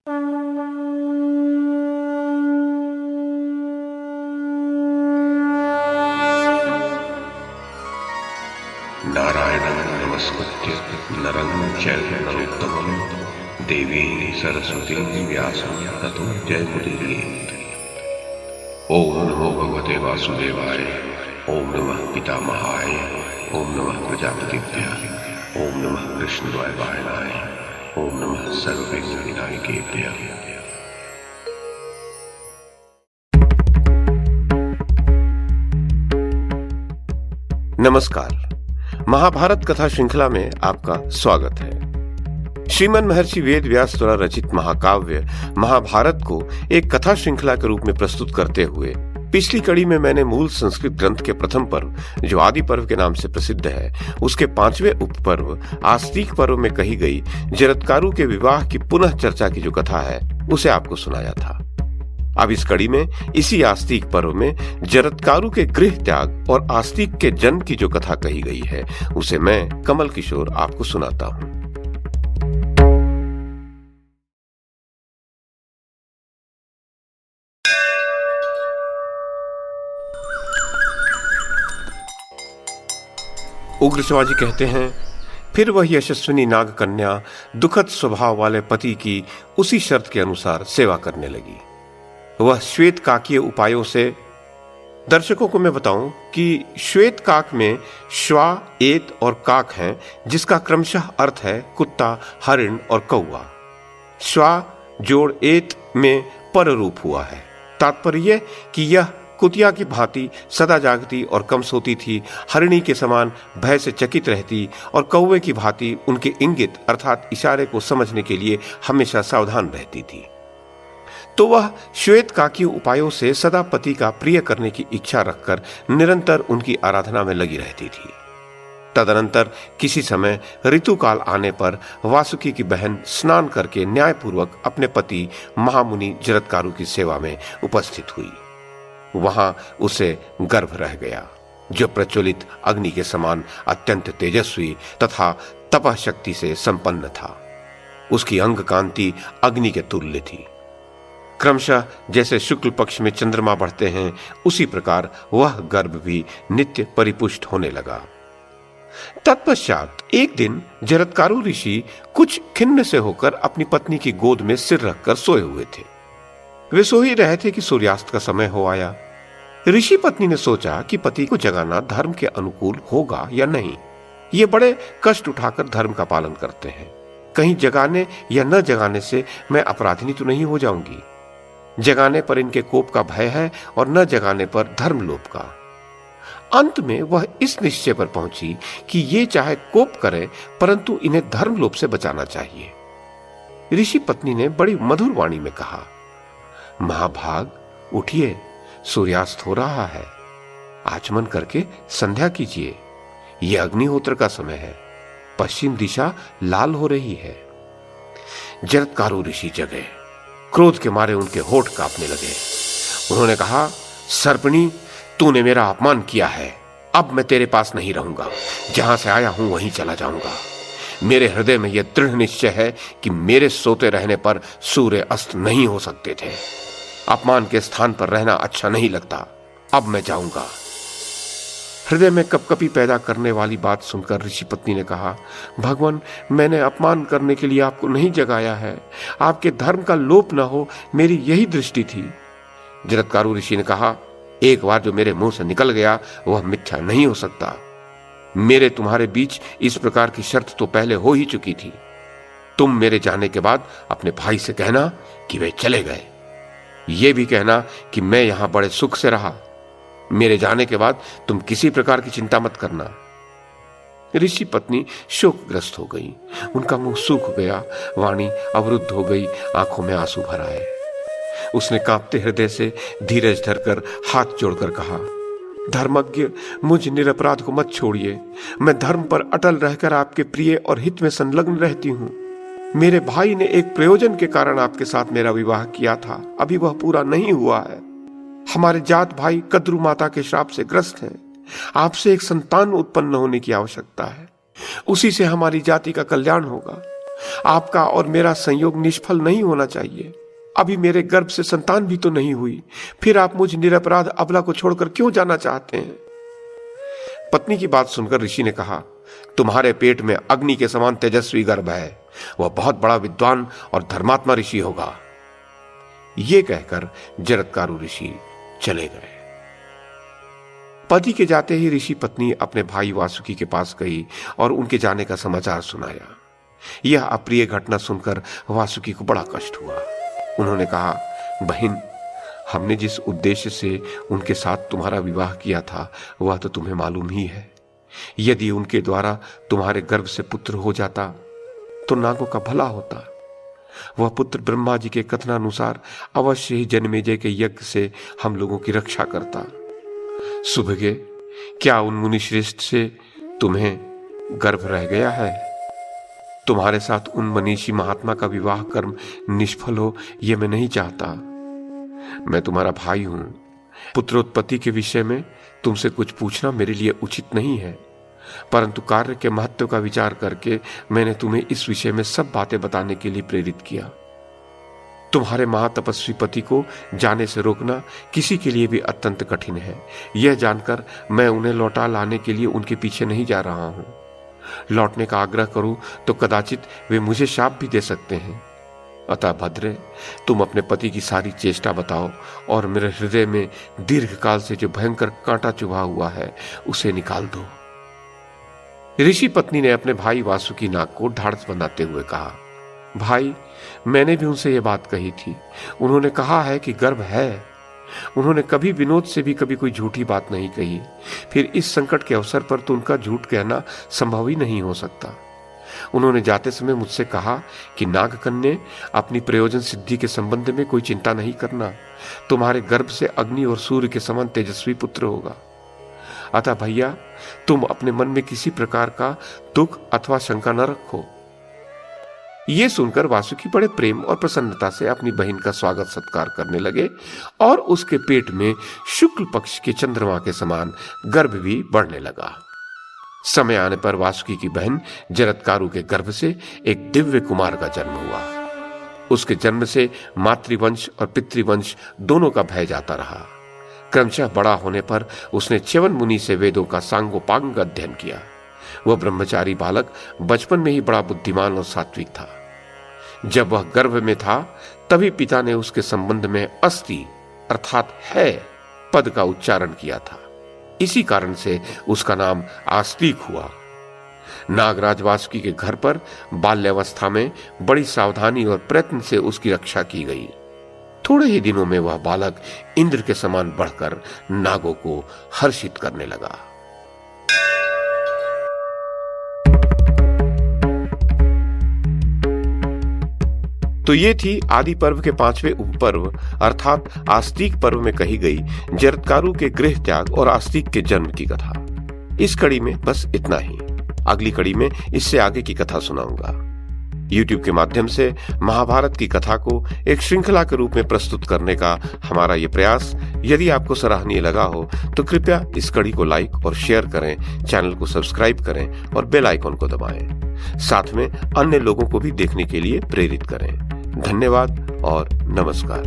नारायणं नमस्कृत्य नरं चैव नरोत्तमं देवीं सरस्वतीं व्यासं ततो जयमुदीरयेत्। ओम नमो भगवते वासुदेवाय, ओम नमः पितामहाय, ओम नमः प्रजापतिभ्यः, ओम नमः कृष्णद्वैपायनाय, ओम नमः सर्वविघ्नविनायकेभ्यः। नमस्कार। महाभारत कथा श्रृंखला में आपका स्वागत है। श्रीमन महर्षि वेद व्यास द्वारा रचित महाकाव्य महाभारत को एक कथा श्रृंखला के रूप में प्रस्तुत करते हुए पिछली कड़ी में मैंने मूल संस्कृत ग्रंथ के प्रथम पर्व, जो आदि पर्व के नाम से प्रसिद्ध है, उसके 5वें उपपर्व आस्तिक पर्व में कही गई जरत्कारु के विवाह की पुनः चर्चा की जो कथा है उसे आपको सुनाया था। अब इस कड़ी में इसी आस्तिक पर्व में जरत्कारु के गृह त्याग और आस्तिक के जन्म की जो कथा कही गई है उसे मैं कमल किशोर आपको सुनाता हूं। उग्र शिवाजी कहते हैं, फिर वह यशस्विनी नाग कन्या दुखद स्वभाव वाले पति की उसी शर्त के अनुसार सेवा करने लगी। वह श्वेत काकीय उपायों से, दर्शकों को मैं बताऊं कि श्वेत काक में श्वा, एत और काक हैं, जिसका क्रमशः अर्थ है कुत्ता, हरिण और कौवा। श्वा जोड़ एत में पर रूप हुआ है। तात्पर्य कि यह कुतिया की भांति सदा जागती और कम सोती थी, हरिणी के समान भय से चकित रहती और कौवे की भांति उनके इंगित अर्थात इशारे को समझने के लिए हमेशा सावधान रहती थी। तो वह श्वेत काकी उपायों से सदा पति का प्रिय करने की इच्छा रखकर निरंतर उनकी आराधना में लगी रहती थी। तदनंतर किसी समय ऋतुकाल आने पर वासुकी की बहन स्नान करके न्यायपूर्वक अपने पति महामुनि जरत्कारु की सेवा में उपस्थित हुई। वहां उसे गर्भ रह गया, जो प्रज्वलित अग्नि के समान अत्यंत तेजस्वी तथा तपः शक्ति से संपन्न था। उसकी अंग कांति अग्नि के तुल्य थी। क्रमशः जैसे शुक्ल पक्ष में चंद्रमा बढ़ते हैं, उसी प्रकार वह गर्भ भी नित्य परिपुष्ट होने लगा। तत्पश्चात एक दिन जरत्कारु ऋषि कुछ खिन्न से होकर अपनी पत्नी की गोद में सिर रखकर सोए हुए थे। वे सो ही रहे थे कि सूर्यास्त का समय हो आया। ऋषि पत्नी ने सोचा कि पति को जगाना धर्म के अनुकूल होगा या नहीं। ये बड़े कष्ट उठाकर धर्म का पालन करते हैं। कहीं जगाने या न जगाने से मैं अपराधिनी तो नहीं हो जाऊंगी। जगाने पर इनके कोप का भय है और न जगाने पर धर्मलोप का। अंत में वह इस निश्चय पर पहुंची कि ये चाहे कोप करें, परंतु इन्हें धर्मलोप से बचाना चाहिए। ऋषि पत्नी ने बड़ी मधुर वाणी में कहा, महाभाग उठिए, सूर्यास्त हो रहा है। आचमन करके संध्या कीजिए। यह अग्निहोत्र का समय है। पश्चिम दिशा लाल हो रही है। जरत्कारु ऋषि जगे। क्रोध के मारे उनके होठ कांपने लगे। उन्होंने कहा, सर्पणी, तूने मेरा अपमान किया है। अब मैं तेरे पास नहीं रहूंगा। जहां से आया हूं वहीं चला जाऊंगा। मेरे हृदय में यह दृढ़ निश्चय है कि मेरे सोते रहने पर सूर्य अस्त नहीं हो सकते थे। अपमान के स्थान पर रहना अच्छा नहीं लगता। अब मैं जाऊंगा। हृदय में कपकपी पैदा करने वाली बात सुनकर ऋषि पत्नी ने कहा, भगवान, मैंने अपमान करने के लिए आपको नहीं जगाया है। आपके धर्म का लोप न हो, मेरी यही दृष्टि थी। जरत्कारु ऋषि ने कहा, एक बार जो मेरे मुंह से निकल गया वह मिथ्या नहीं हो सकता। मेरे तुम्हारे बीच इस प्रकार की शर्त तो पहले हो ही चुकी थी। तुम मेरे जाने के बाद अपने भाई से कहना कि वे चले गए। ये भी कहना कि मैं यहां बड़े सुख से रहा। मेरे जाने के बाद तुम किसी प्रकार की चिंता मत करना। ऋषि पत्नी शोकग्रस्त हो गई। उनका मुंह सूख गया, वाणी अवरुद्ध हो गई, आंखों में आंसू भर आए। उसने कांपते हृदय से धीरज धरकर हाथ जोड़कर कहा, धर्मज्ञ, मुझ निरपराध को मत छोड़िए। मैं धर्म पर अटल रहकर आपके प्रिय और हित में संलग्न रहती हूं। मेरे भाई ने एक प्रयोजन के कारण आपके साथ मेरा विवाह किया था, अभी वह पूरा नहीं हुआ है। हमारे जात भाई कद्रु माता के श्राप से ग्रस्त हैं। आपसे एक संतान उत्पन्न होने की आवश्यकता है। उसी से हमारी जाति का कल्याण होगा। आपका और मेरा संयोग निष्फल नहीं होना चाहिए। अभी मेरे गर्भ से संतान भी तो नहीं हुई, फिर आप मुझ निरपराध अबला को छोड़कर क्यों जाना चाहते हैं? पत्नी की बात सुनकर ऋषि ने कहा, तुम्हारे पेट में अग्नि के समान तेजस्वी गर्भ है, वह बहुत बड़ा विद्वान और धर्मात्मा ऋषि होगा। ये कहकर जरत्कारु ऋषि चले गए। पति के जाते ही ऋषि पत्नी अपने भाई वासुकी के पास गई और उनके जाने का समाचार सुनाया। यह अप्रिय घटना सुनकर वासुकी को बड़ा कष्ट हुआ। उन्होंने कहा, बहन, हमने जिस उद्देश्य से उनके साथ तुम्हारा विवाह किया था वह तो तुम्हें मालूम ही है। यदि उनके द्वारा तुम्हारे गर्भ से पुत्र हो जाता तो नागों का भला होता। वह पुत्र ब्रह्मा जी के कथनानुसार अवश्य ही जन्मेजय के यज्ञ से हम लोगों की रक्षा करता। सुभगे, क्या उन मुनिश्रेष्ठ से तुम्हें गर्भ रह गया है? तुम्हारे साथ उन मनीषी महात्मा का विवाह कर्म निष्फल हो, यह मैं नहीं चाहता। मैं तुम्हारा भाई हूं। पुत्रोत्पत्ति के विषय में तुमसे कुछ पूछना मेरे लिए उचित नहीं है, परंतु कार्य के महत्व का विचार करके मैंने तुम्हें इस विषय में सब बातें बताने के लिए प्रेरित किया। तुम्हारे महातपस्वी पति को जाने से रोकना किसी के लिए भी अत्यंत कठिन है। यह जानकर मैं उन्हें लौटा लाने के लिए उनके पीछे नहीं जा रहा हूं। लौटने का आग्रह करूं तो कदाचित वे मुझे शाप भी दे सकते हैं। अतः भद्रे, तुम अपने पति की सारी चेष्टा बताओ और मेरे हृदय में दीर्घकाल से जो भयंकर कांटा चुभा हुआ है उसे निकाल दो। ऋषि पत्नी ने अपने भाई वासुकी नाग को ढाढ़स बनाते हुए कहा, भाई, मैंने भी उनसे यह बात कही थी। उन्होंने कहा है कि गर्भ है। उन्होंने कभी विनोद से भी कभी कोई झूठी बात नहीं कही। फिर इस संकट के अवसर पर तो उनका झूठ कहना संभव ही नहीं हो सकता। उन्होंने जाते समय मुझसे कहा कि नागकन्या, अपनी प्रयोजन सिद्धि के संबंध में कोई चिंता नहीं करना। तुम्हारे गर्भ से अग्नि और सूर्य के समान तेजस्वी पुत्र होगा। अतः भैया, तुम अपने मन में किसी प्रकार का दुख अथवा शंका न रखो। ये सुनकर वासुकी बड़े प्रेम और प्रसन्नता से अपनी बहन का स्वागत सत्कार करने लगे और उसके पेट में शुक्ल पक्ष के चंद्रमा के समान गर्भ भी बढ़ने लगा। समय आने पर वासुकी की बहन जरत्कारु के गर्भ से एक दिव्य कुमार का जन्म हुआ। उसके जन्म से मातृवंश और पितृवंश दोनों का भय जाता रहा। क्रमशः बड़ा होने पर उसने च्यवन मुनि से वेदों का सांगोपांग अध्ययन किया। वह ब्रह्मचारी बालक बचपन में ही बड़ा बुद्धिमान और सात्विक था। जब वह गर्भ में था तभी पिता ने उसके संबंध में अस्ति अर्थात है पद का उच्चारण किया था। इसी कारण से उसका नाम आस्तिक हुआ। नागराज वासुकी के घर पर बाल्यावस्था में बड़ी सावधानी और प्रयत्न से उसकी रक्षा की गई। थोड़े ही दिनों में वह बालक इंद्र के समान बढ़कर नागों को हर्षित करने लगा। तो ये थी आदि पर्व के 5वें उपपर्व अर्थात आस्तिक पर्व में कही गई जरत्कारु के गृह त्याग और आस्तिक के जन्म की कथा। इस कड़ी में बस इतना ही। अगली कड़ी में इससे आगे की कथा सुनाऊंगा। YouTube के माध्यम से महाभारत की कथा को एक श्रृंखला के रूप में प्रस्तुत करने का हमारा ये प्रयास यदि आपको सराहनीय लगा हो तो कृपया इस कड़ी को लाइक और शेयर करें, चैनल को सब्सक्राइब करें और बेल आइकन को दबाएं। साथ में अन्य लोगों को भी देखने के लिए प्रेरित करें। धन्यवाद और नमस्कार।